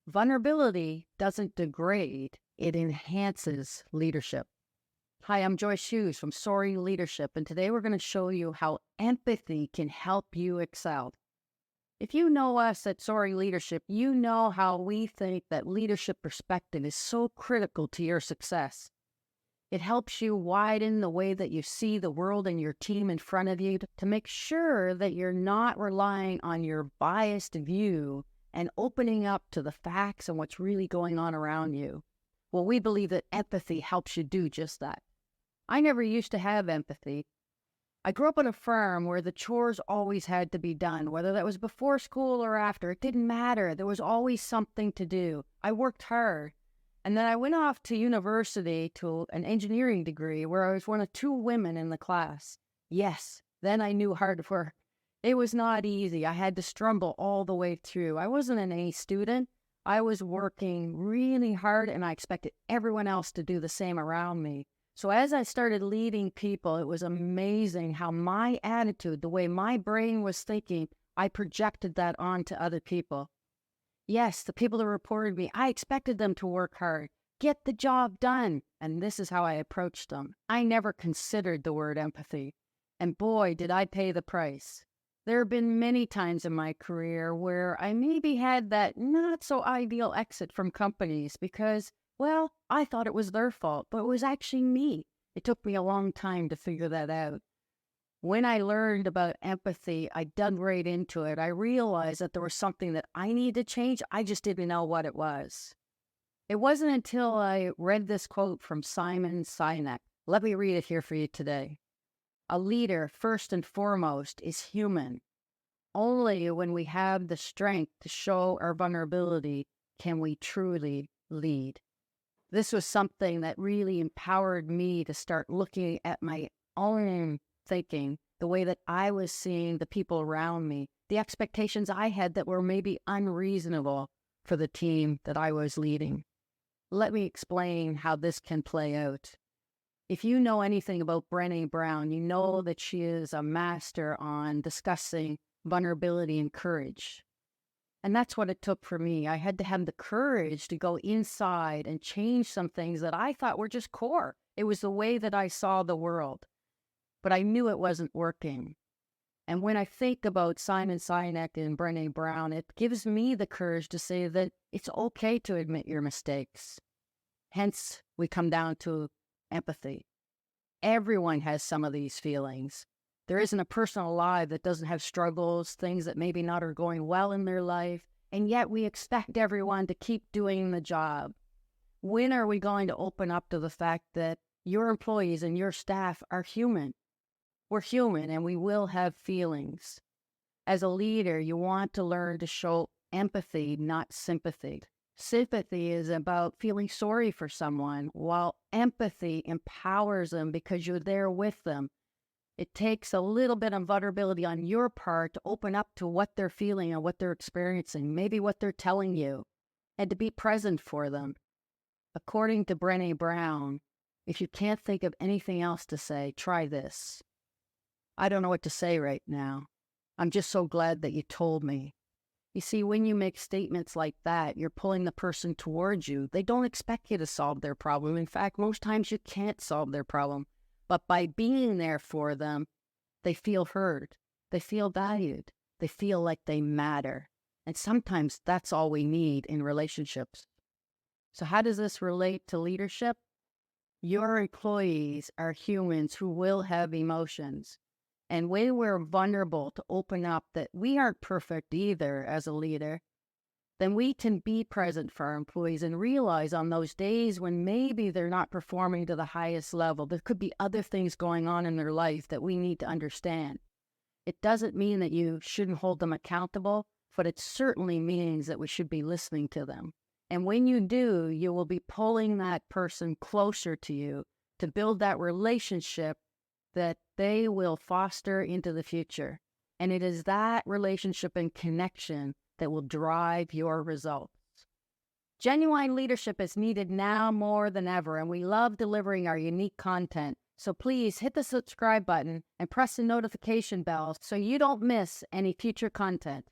Vulnerability doesn't degrade, it enhances leadership. Hi, I'm Joyce Hughes from Soaring Leadership, and today we're going to show you how empathy can help you excel. If you know us at Soaring Leadership, you know how we think that leadership perspective is so critical to your success. It helps you widen the way that you see the world and your team in front of you to make sure that you're not relying on your biased view and opening up to the facts and what's really going on around you. Well, we believe that empathy helps you do just that. I never used to have empathy. I grew up in a firm where the chores always had to be done, whether that was before school or after. It didn't matter. There was always something to do. I worked hard. And then I went off to university to an engineering degree where I was one of two women in the class. Yes, then I knew hard work. It was not easy. I had to struggle all the way through. I wasn't an A student. I was working really hard, and I expected everyone else to do the same around me. So as I started leading people, it was amazing how my attitude, the way my brain was thinking, I projected that onto other people. Yes, the people that reported me, I expected them to work hard, get the job done. And this is how I approached them. I never considered the word empathy. And boy, did I pay the price. There have been many times in my career where I maybe had that not so ideal exit from companies because, well, I thought it was their fault, but it was actually me. It took me a long time to figure that out. When I learned about empathy, I dug right into it. I realized that there was something that I needed to change. I just didn't know what it was. It wasn't until I read this quote from Simon Sinek. Let me read it here for you today. A leader, first and foremost, is human. Only when we have the strength to show our vulnerability can we truly lead. This was something that really empowered me to start looking at my own thinking, the way that I was seeing the people around me, the expectations I had that were maybe unreasonable for the team that I was leading. Let me explain how this can play out. If you know anything about Brené Brown, you know that she is a master on discussing vulnerability and courage. And that's what it took for me. I had to have the courage to go inside and change some things that I thought were just core. It was the way that I saw the world. But I knew it wasn't working. And when I think about Simon Sinek and Brené Brown, it gives me the courage to say that it's okay to admit your mistakes. Hence, we come down to empathy. Everyone has some of these feelings. There isn't a person alive that doesn't have struggles, things that maybe not are going well in their life, and yet we expect everyone to keep doing the job. When are we going to open up to the fact that your employees and your staff are human? We're human and we will have feelings. As a leader, you want to learn to show empathy, not sympathy. Sympathy is about feeling sorry for someone, while empathy empowers them because you're there with them. It takes a little bit of vulnerability on your part to open up to what they're feeling and what they're experiencing, maybe what they're telling you, and to be present for them. According to Brené Brown, if you can't think of anything else to say, try this. I don't know what to say right now. I'm just so glad that you told me. You see, when you make statements like that, you're pulling the person towards you. They don't expect you to solve their problem. In fact, most times you can't solve their problem. But by being there for them, they feel heard. They feel valued. They feel like they matter. And sometimes that's all we need in relationships. So how does this relate to leadership? Your employees are humans who will have emotions. And when we're vulnerable to open up that we aren't perfect either as a leader, then we can be present for our employees and realize on those days when maybe they're not performing to the highest level, there could be other things going on in their life that we need to understand. It doesn't mean that you shouldn't hold them accountable, but it certainly means that we should be listening to them. And when you do, you will be pulling that person closer to you to build that relationship that they will foster into the future. And it is that relationship and connection that will drive your results. Genuine leadership is needed now more than ever, and we love delivering our unique content. So please hit the subscribe button and press the notification bell so you don't miss any future content.